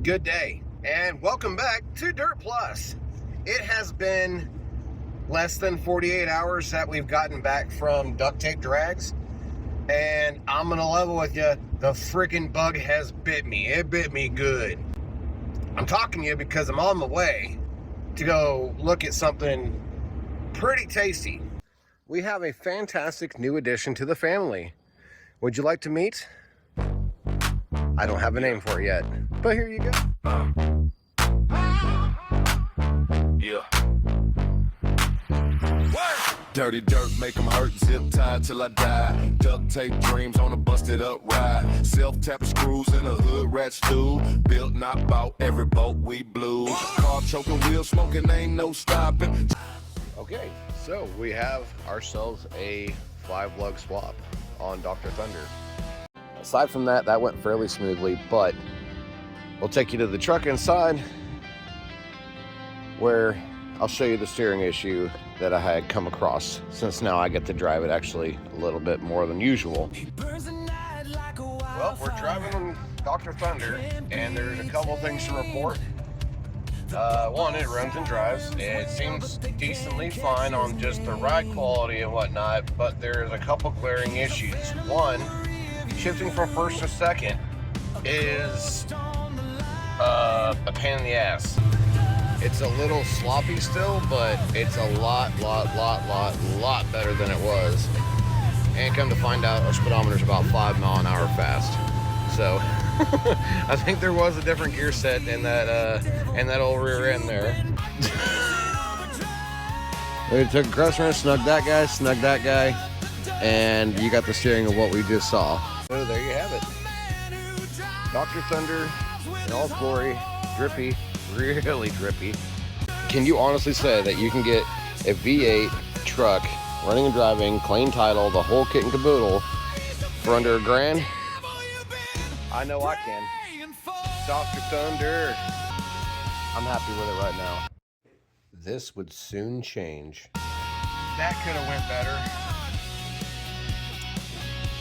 Good day, and welcome back to Dirt Plus. It has been less than 48 hours that we've gotten back from duct tape drags, and I'm gonna level with you, the freaking bug has bit me. It bit me good. I'm talking to you because I'm on my way to go look at something pretty tasty. We have a fantastic new addition to the family. Would you like to meet? I don't have a name for it yet, but here you go. Yeah. Dirty dirt, make them hurt, zip tied till I die. Duct tape dreams on a busted up ride. Self-tapping screws in a hood rat stew. Built, not bought, every boat we blew. Car choking, wheel smoking, ain't no stopping. Okay, so we have ourselves a 5-lug swap on Dr. Thunder. Aside from that, that went fairly smoothly, but we'll take you to the truck inside where I'll show you the steering issue that I had come across, since now I get to drive it actually a little bit more than usual. Well, we're driving on Dr. Thunder, and there's a couple things to report. One, it runs and drives. It seems decently fine on just the ride quality and whatnot, but there's a couple glaring issues. One, shifting from first to second is a pain in the ass. It's a little sloppy still, but it's a lot better than it was. And come to find out, our speedometer's about 5 mile an hour fast. So I think there was a different gear set in that old rear end there. We took a cross run, snug that guy, and you got the steering of what we just saw. So there you have it. Dr. Thunder in all its glory, drippy, really drippy. Can you honestly say that you can get a V8 truck, running and driving, clean title, the whole kit and caboodle for under $1,000? I know I can. Dr. Thunder. I'm happy with it right now. This would soon change. That could have went better.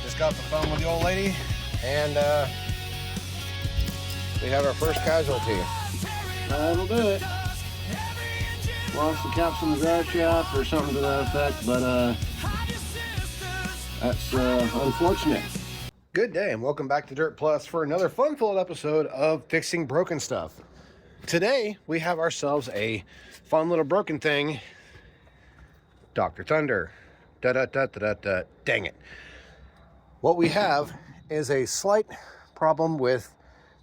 Just got the phone with the old lady, and we have our first casualty. That'll do it. Lost the caps on the drive shaft or something to that effect, but that's unfortunate. Good day, and welcome back to Dirt Plus for another fun-filled episode of Fixing Broken Stuff. Today, we have ourselves a fun little broken thing, Dr. Thunder. Da-da-da-da-da-da. Dang it. What we have is a slight problem with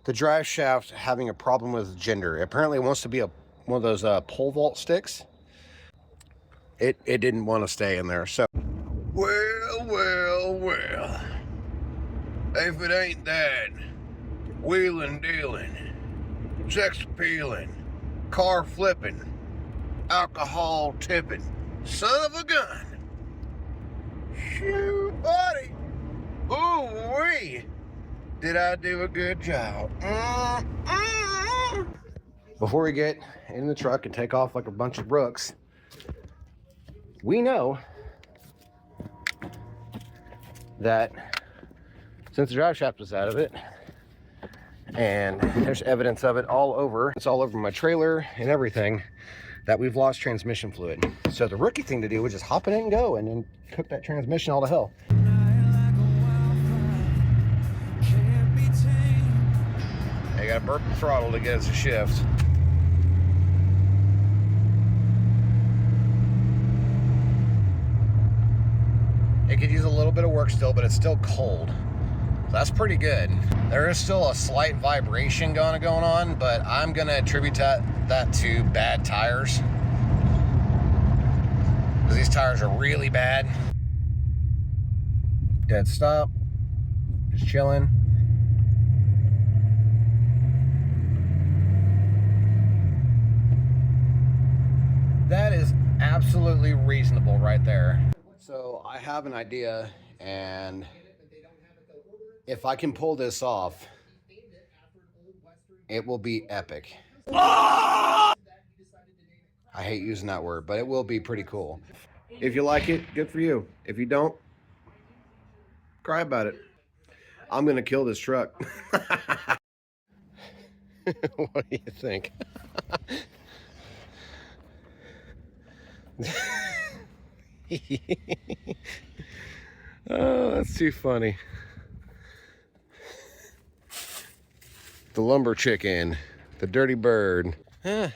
the drive shaft having a problem with gender. Apparently it wants to be one of those pole vault sticks. It didn't want to stay in there, so. Well. If it ain't that, wheeling dealing, sex appealing, car flipping, alcohol tipping, son of a gun. Shoot, buddy. Ooh-wee. Did I do a good job? Before we get in the truck and take off like a bunch of rooks, we know that since the drive shaft was out of it, and there's evidence of it all over, it's all over my trailer and everything, that we've lost transmission fluid. So the rookie thing to do was just hop in it and go, and then cook that transmission all to hell. I gotta burp the throttle to get us a shift. It could use a little bit of work still, but it's still cold. So that's pretty good. There is still a slight vibration going on, but I'm gonna attribute that to bad tires. Because these tires are really bad. Dead stop. Just chilling. That is absolutely reasonable right there. So I have an idea, and if I can pull this off, it will be epic. I hate using that word, but it will be pretty cool. If you like it, good for you. If you don't, cry about it. I'm gonna kill this truck. What do you think? Oh, that's too funny. The lumber chicken, the dirty bird. It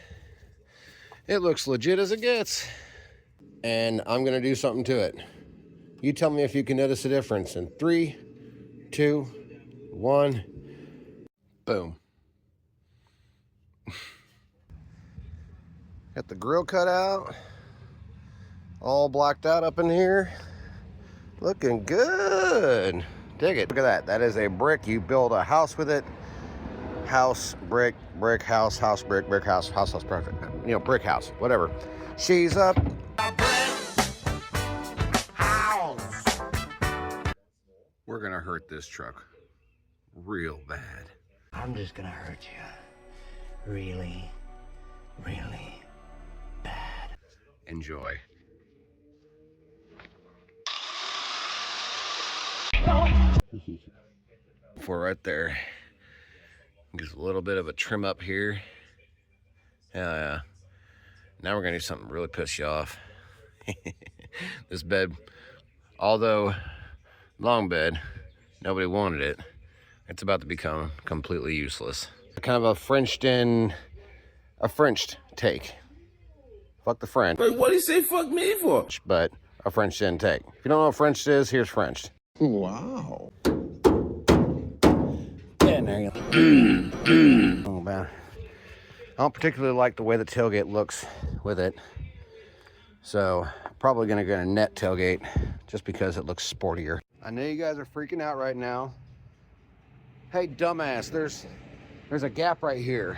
looks legit as it gets. And I'm gonna do something to it. You tell me if you can notice a difference in 3, 2, 1. Boom. Got the grill cut out. All blacked out up in here. Looking good. Dig it. Look at that. That is a brick. You build a house with it. House, brick, brick, house, house, brick, brick, house, house, house, perfect. You know, brick house, whatever. She's up. House. We're gonna hurt this truck real bad. I'm just gonna hurt you really, really bad. Enjoy. For right there. Gives a little bit of a trim up here. Yeah. Now we're gonna do something really piss you off. This bed, although long bed, nobody wanted it. It's about to become completely useless. Kind of a Frenched take. Fuck the French. Wait, what do you say fuck me for? But a Frenched in take. If you don't know what Frenched is, here's Frenched. Wow. Yeah, there you go. Oh, man. I don't particularly like the way the tailgate looks with it. So, probably gonna get a net tailgate just because it looks sportier. I know you guys are freaking out right now. Hey, dumbass, there's a gap right here.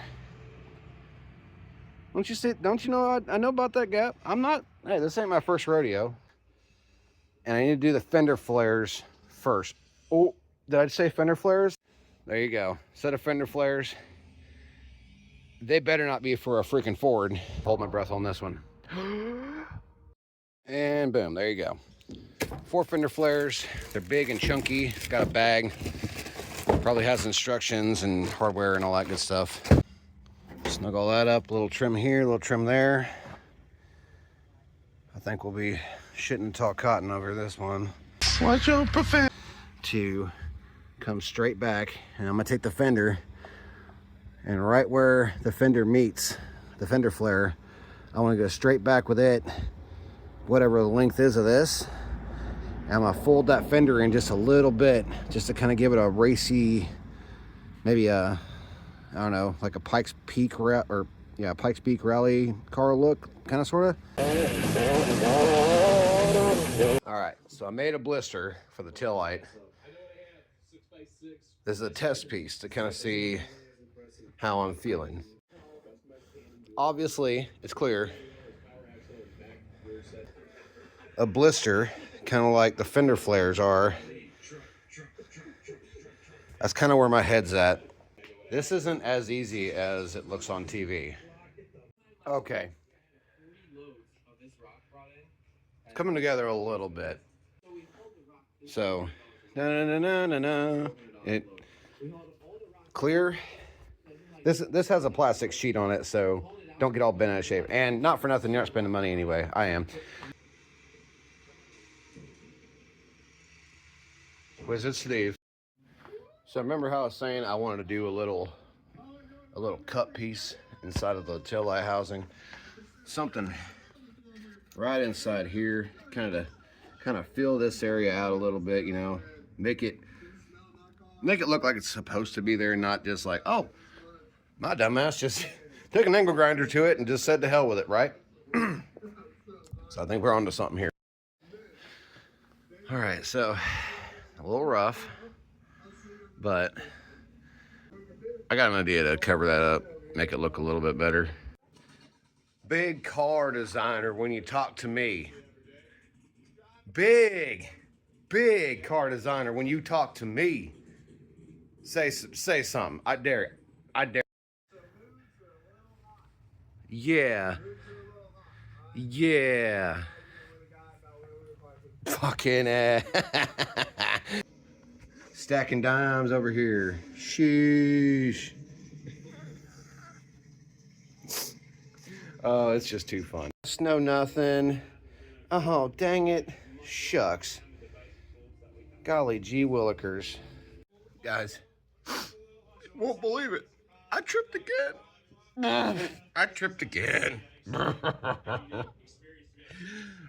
Don't you see? Don't you know I know about that gap? Hey, this ain't my first rodeo. And I need to do the fender flares first. Oh, did I say fender flares? There you go. Set of fender flares. They better not be for a freaking Ford. Hold my breath on this one. And boom, there you go. 4 fender flares. They're big and chunky. It's got a bag. Probably has instructions and hardware and all that good stuff. Snug all that up. A little trim here, a little trim there. I think we'll be shitting tall cotton over this one. Watch your profanity. To come straight back, and I'm gonna take the fender, and right where the fender meets the fender flare, I want to go straight back with it, whatever the length is of this. And I'm gonna fold that fender in just a little bit, just to kind of give it a racy, maybe a, I don't know, like a Pikes Peak Pikes Peak rally car look, kind of, sort of. All right, so I made a blister for the taillight. This is a test piece to kind of see how I'm feeling. Obviously, it's clear. A blister, kind of like the fender flares are. That's kind of where my head's at. This isn't as easy as it looks on TV. Okay. It's coming together a little bit. So, it clear. This has a plastic sheet on it, so don't get all bent out of shape. And not for nothing, you're not spending money anyway. I am. Wizard Steve. So remember how I was saying I wanted to do a little cut piece inside of the taillight housing? Something right inside here, kind of fill this area out a little bit, you know, make it look like it's supposed to be there, not just like, oh, my dumbass just took an angle grinder to it and just said to hell with it, right? So I think we're on to something here. All right, so a little rough, but I got an idea to cover that up, make it look a little bit better. Big car designer when you talk to me. Big car designer when you talk to me. Say something. I dare it. I dare. Yeah. Fucking ass. Stacking dimes over here. Sheesh. Oh, it's just too fun. Snow nothing. Oh, dang it. Shucks. Golly gee willikers. Guys, won't believe it. I tripped again. I tripped again.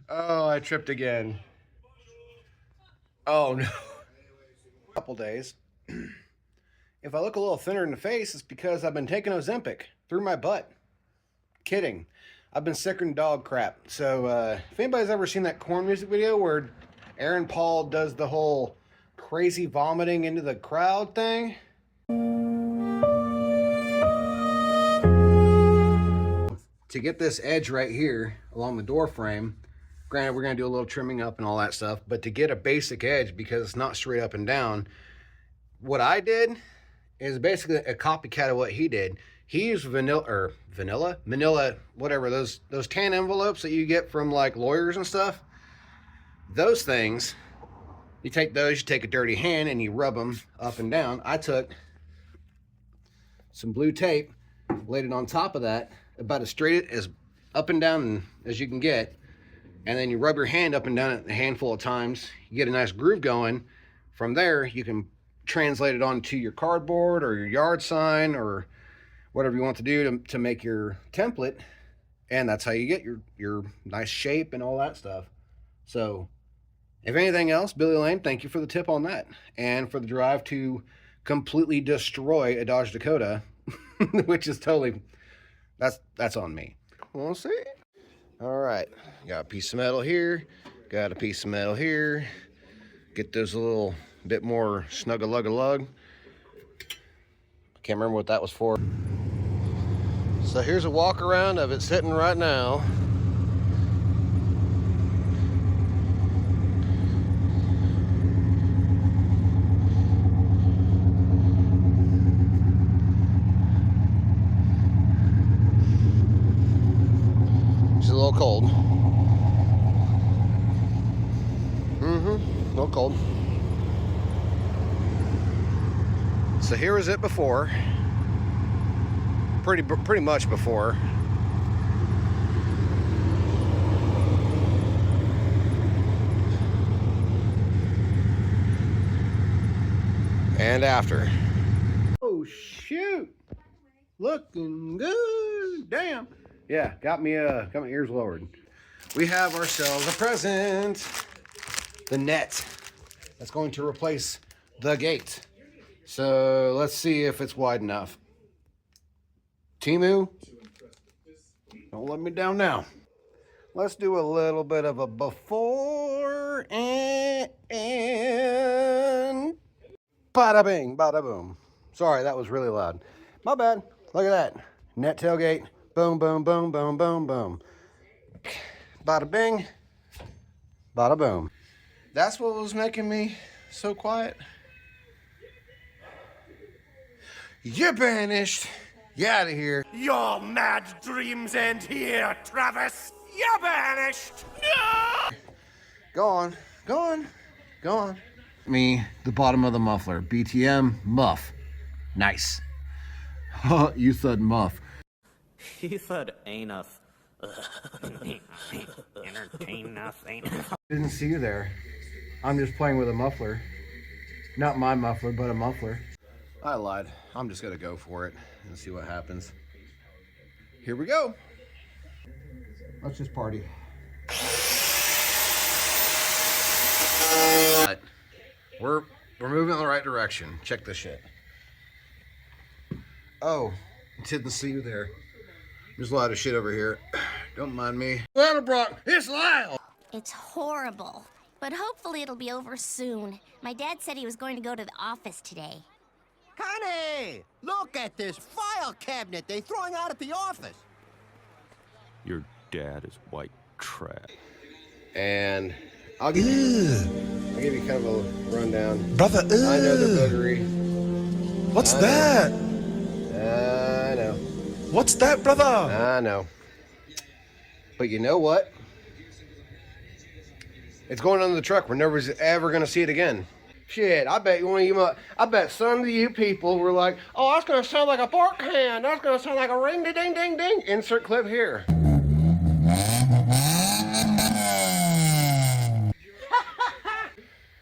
Oh, I tripped again. Oh no. Couple days. If I look a little thinner in the face, it's because I've been taking Ozempic through my butt. Kidding. I've been sicker than dog crap. So if anybody's ever seen that Korn music video where Aaron Paul does the whole crazy vomiting into the crowd thing, to get this edge right here along the door frame, granted we're going to do a little trimming up and all that stuff, but to get a basic edge because it's not straight up and down, what I did is basically a copycat of what he did. He used manila, whatever, those tan envelopes that you get from like lawyers and stuff. Those things, you take those, you take a dirty hand and you rub them up and down. I took some blue tape, laid it on top of that, about as straight as up and down as you can get, and then you rub your hand up and down it a handful of times. You get a nice groove going. From there, you can translate it onto your cardboard or your yard sign or whatever you want to do to make your template, and that's how you get your nice shape and all that stuff. So if anything else, Billy Lane, thank you for the tip on that, and for the drive to completely destroy a Dodge Dakota, which is totally, that's on me. We'll see. All right, got a piece of metal here, got a piece of metal here. Get those a little bit more snug-a-lug-a-lug. Can't remember what that was for. So here's a walk around of it sitting right now. It's a little cold. A little cold. So here was it before. Pretty much before. And after. Oh shoot! Looking good. Damn. Yeah, got my ears lowered. We have ourselves a present. The net that's going to replace the gate. So let's see if it's wide enough. Timu, don't let me down now. Let's do a little bit of a before and bada bing, bada boom. Sorry, that was really loud. My bad. Look at that. Net tailgate. Boom, boom, boom, boom, boom, boom. Bada bing, bada boom. That's what was making me so quiet. You're banished. You're out of here. Your mad dreams end here, Travis. You're banished. No! Go on, go on, go on. Me, the bottom of the muffler. BTM, muff. Nice. You said muff. He said anus. Entertain us, anus. Didn't see you there. I'm just playing with a muffler. Not my muffler, but a muffler. I lied. I'm just gonna go for it and see what happens. Here we go. Let's just party. But we're moving in the right direction. Check this shit. Oh, didn't see you there. There's a lot of shit over here. Don't mind me. Ladderbrock, it's Lyle. It's horrible, but hopefully it'll be over soon. My dad said he was going to go to the office today. Connie, look at this file cabinet they're throwing out at the office. Your dad is white trash. And I'll give you kind of a rundown. Brother, I know they're boogery. What's that? I know. What's that, brother? I know. But you know what? It's going under the truck. We're never ever going to see it again. Shit, I bet I bet some of you people were like, oh, that's going to sound like a bark hand. That's going to sound like a ring-a-ding-ding-ding. Insert clip here.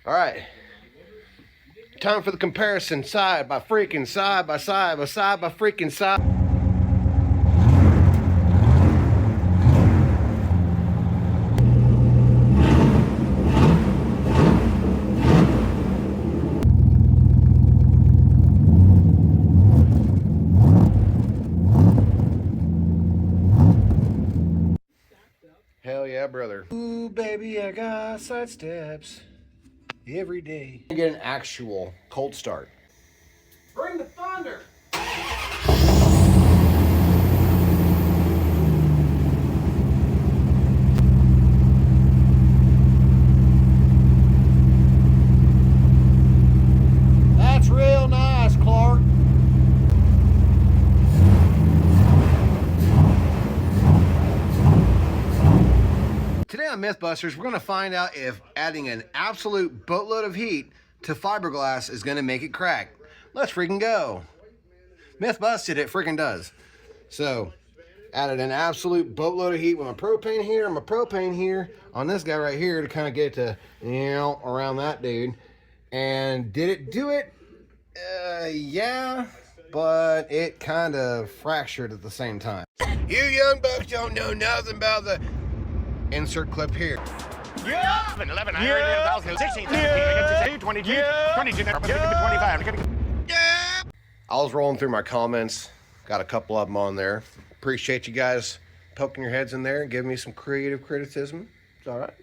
All right. Time for the comparison, side by freaking side by side by side by freaking side. Hell yeah, brother. Ooh, baby, I got side steps every day. Get an actual cold start. Bring the thunder. That's real nice, Clark. Today on Mythbusters, we're going to find out if adding an absolute boatload of heat to fiberglass is going to make it crack. Let's freaking go. Mythbusted, it freaking does. So, added an absolute boatload of heat with my propane here, on this guy right here to kind of get to, around that dude. And did it do it? Yeah, but it kind of fractured at the same time. You young bucks don't know nothing about the... Insert clip here. Yeah! 11, 16, 17, 22, 22, 25. Yeah! I was rolling through my comments. Got a couple of them on there. Appreciate you guys poking your heads in there and giving me some creative criticism. It's all right.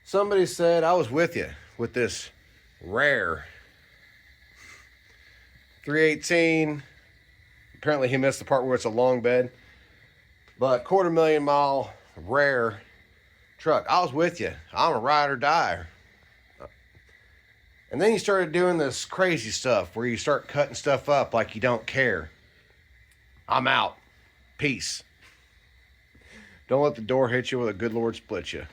Somebody said I was with you with this rare 318. Apparently he missed the part where it's a long bed. But 250,000 mile rare truck. I was with you. I'm a ride or die. And then you started doing this crazy stuff where you start cutting stuff up like you don't care. I'm out. Peace. Don't let the door hit you with a good Lord split you.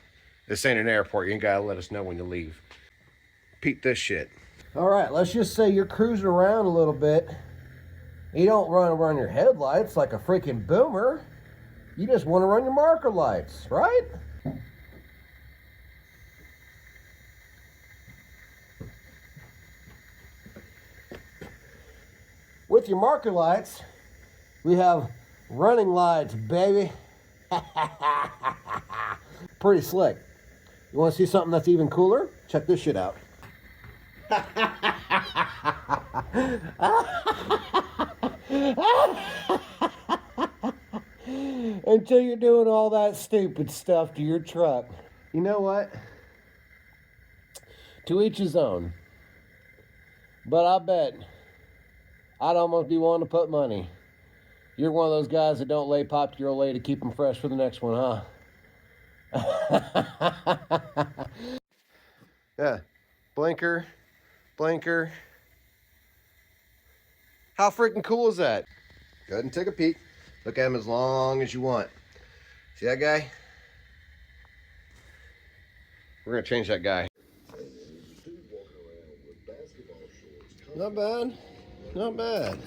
This ain't an airport. You ain't gotta let us know when you leave. Peep this shit. All right, let's just say you're cruising around a little bit. You don't run your headlights like a freaking boomer. You just want to run your marker lights, right? With your marker lights, we have running lights, baby. Pretty slick. You want to see something that's even cooler? Check this shit out. Until you're doing all that stupid stuff to your truck. You know what? To each his own. But I bet I'd almost be wanting to put money. You're one of those guys that don't lay pop to your old lady to keep them fresh for the next one, huh? Yeah. Blinker. Blinker. How freaking cool is that? Go ahead and take a peek. Look at him as long as you want. See that guy? We're gonna change that guy. Not bad. Not bad.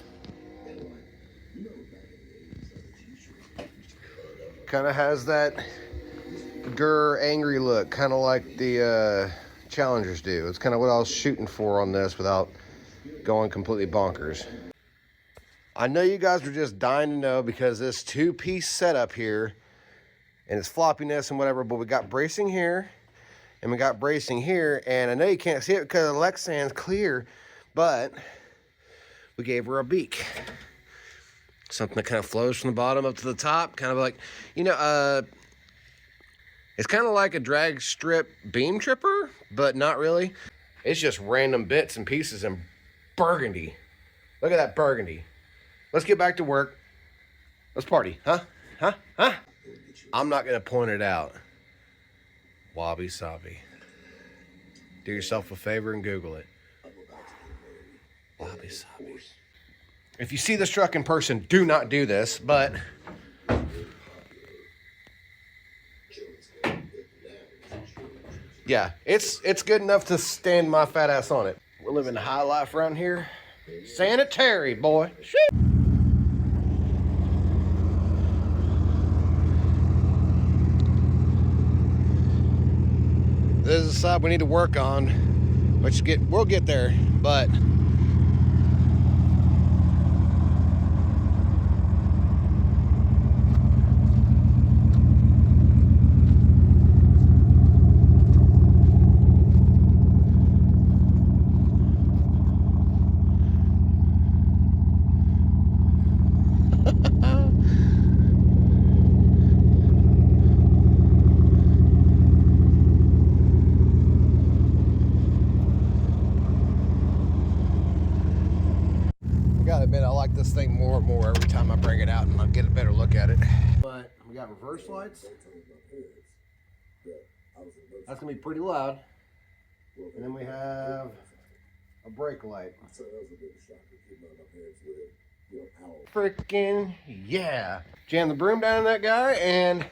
Kind of has that grr angry look, kind of like the Challengers do. It's kind of what I was shooting for on this without going completely bonkers. I know you guys were just dying to know because this two-piece setup here and its floppiness and whatever, but we got bracing here and we got bracing here, and I know you can't see it because the Lexan's clear, but we gave her a beak. Something that kind of flows from the bottom up to the top, kind of like, it's kind of like a drag strip beam tripper, but not really. It's just random bits and pieces in burgundy. Look at that burgundy. Let's get back to work. Let's party, huh? Huh? Huh? I'm not gonna point it out. Wabi sabi. Do yourself a favor and Google it. Wabi sabi. If you see this truck in person, do not do this, but yeah, it's good enough to stand my fat ass on it. We're living the high life around here. Sanitary, boy. Shit. This is the side we need to work on, which we'll get there, but gotta admit, I like this thing more and more every time I bring it out and I get a better look at it. But we got reverse lights. That's gonna be pretty loud. And then we have a brake light. Freaking yeah. Jam the broom down on that guy and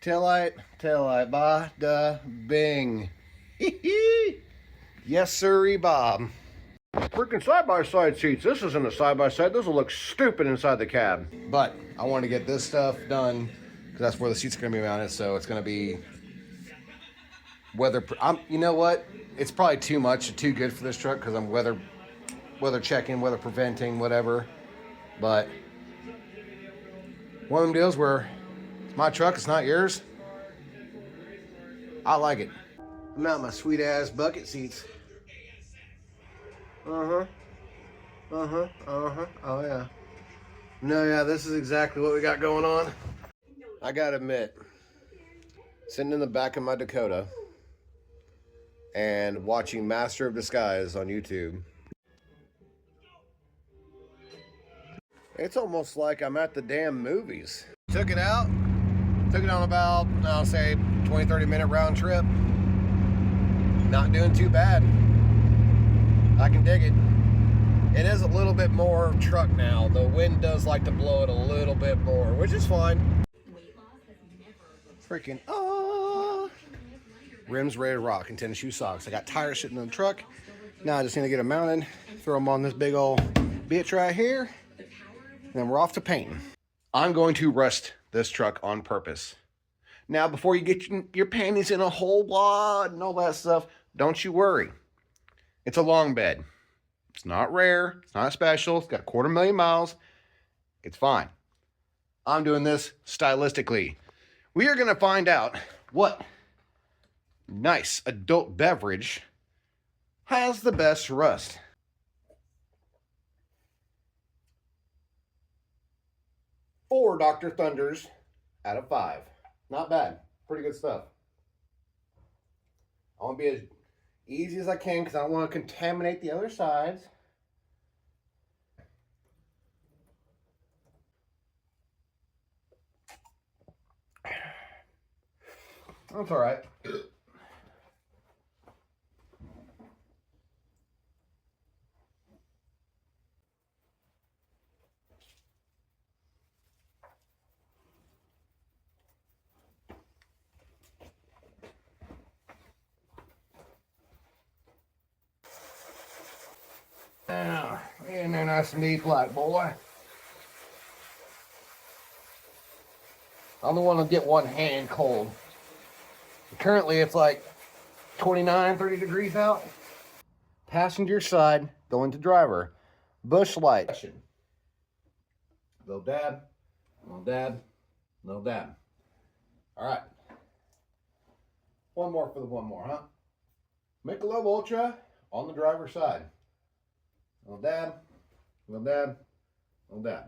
tail light, bada bing. Yes, sirree, Bob. Freaking side-by-side seats. This isn't a side-by-side. This will look stupid inside the cab. But I want to get this stuff done because that's where the seats are going to be mounted. So it's going to be weather. You know what? It's probably too much, too good for this truck because I'm weather checking, weather preventing, whatever. But one of them deals where it's my truck, it's not yours. I like it. I'm out my sweet ass bucket seats. Oh yeah. No, yeah, this is exactly what we got going on. I gotta admit, sitting in the back of my Dakota and watching Master of Disguise on YouTube, it's almost like I'm at the damn movies. Took it on about, I'll say, 20-30 minute round trip. Not doing too bad. I can dig it. It is a little bit more truck now. The wind does like to blow it a little bit more, which is fine. Freaking, rims ready to rock and tennis shoe socks. I got tires sitting in the truck. Now I just need to get them mounted, throw them on this big old bitch right here, and then we're off to painting. I'm going to rust this truck on purpose. Now, before you get your panties in a whole wad and all that stuff, don't you worry. It's a long bed. It's not rare. It's not special. It's got 250,000 miles. It's fine. I'm doing this stylistically. We are going to find out what nice adult beverage has the best rust. 4 Dr. Thunders out of 5. Not bad. Pretty good stuff. I want to be as easy as I can because I don't want to contaminate the other sides. That's all right. Now, in there nice and deep like, boy. I'm the one to get one hand cold. Currently, it's like 29, 30 degrees out. Passenger side, going to driver. Bush light. Little dab, little dab, little dab. All right. One more for the one more, huh? Michelob Ultra on the driver's side. Little dab, little dab, little dab.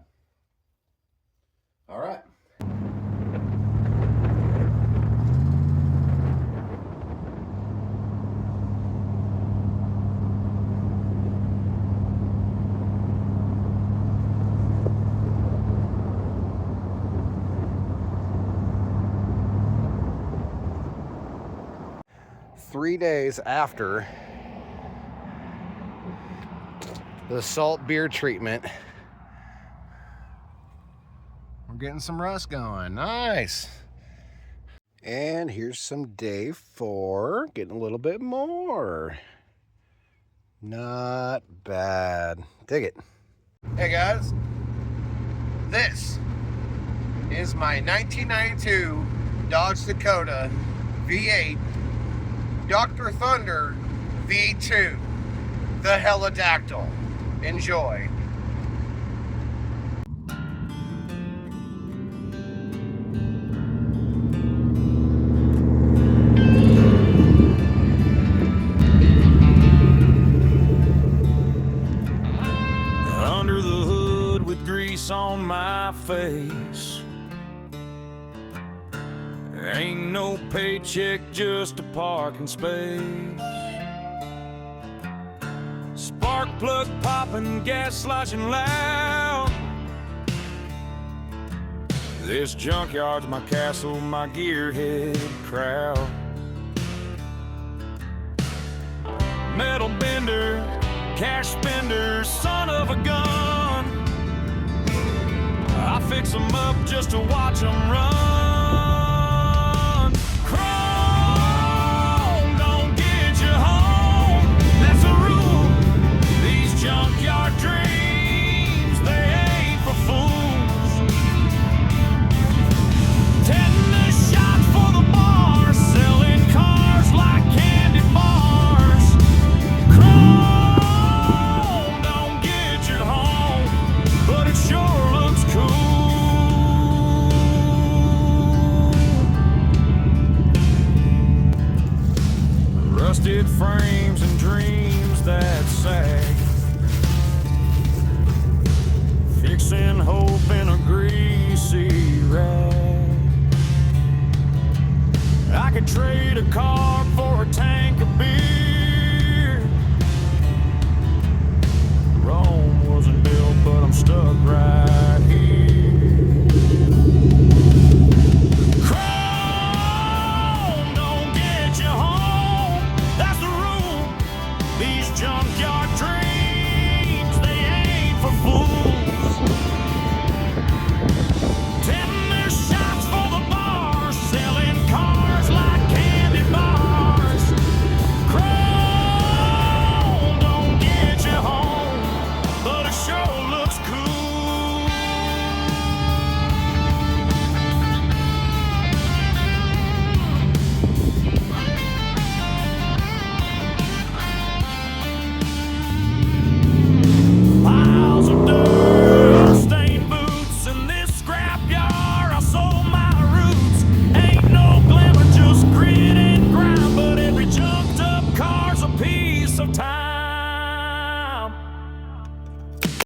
All right. Three days after the salt beer treatment, we're getting some rust going. Nice. And here's some day 4, getting a little bit more. Not bad. Dig it. Hey guys, this is my 1992 Dodge Dakota V8, Dr. Thunder V2, the Helidactyl. Enjoy. Under the hood with grease on my face, ain't no paycheck, just a parking space. Spark plug popping, gas sloshing loud. This junkyard's my castle, my gearhead crowd. Metal bender, cash spender, son of a gun. I fix them up just to watch them run. Chrome don't get you home, that's a rule. These junkyard dreams, they ain't for fools. Tetanus shots for the bar, selling cars like candy bars. Chrome don't get you home, but it sure looks cool. Rusted frame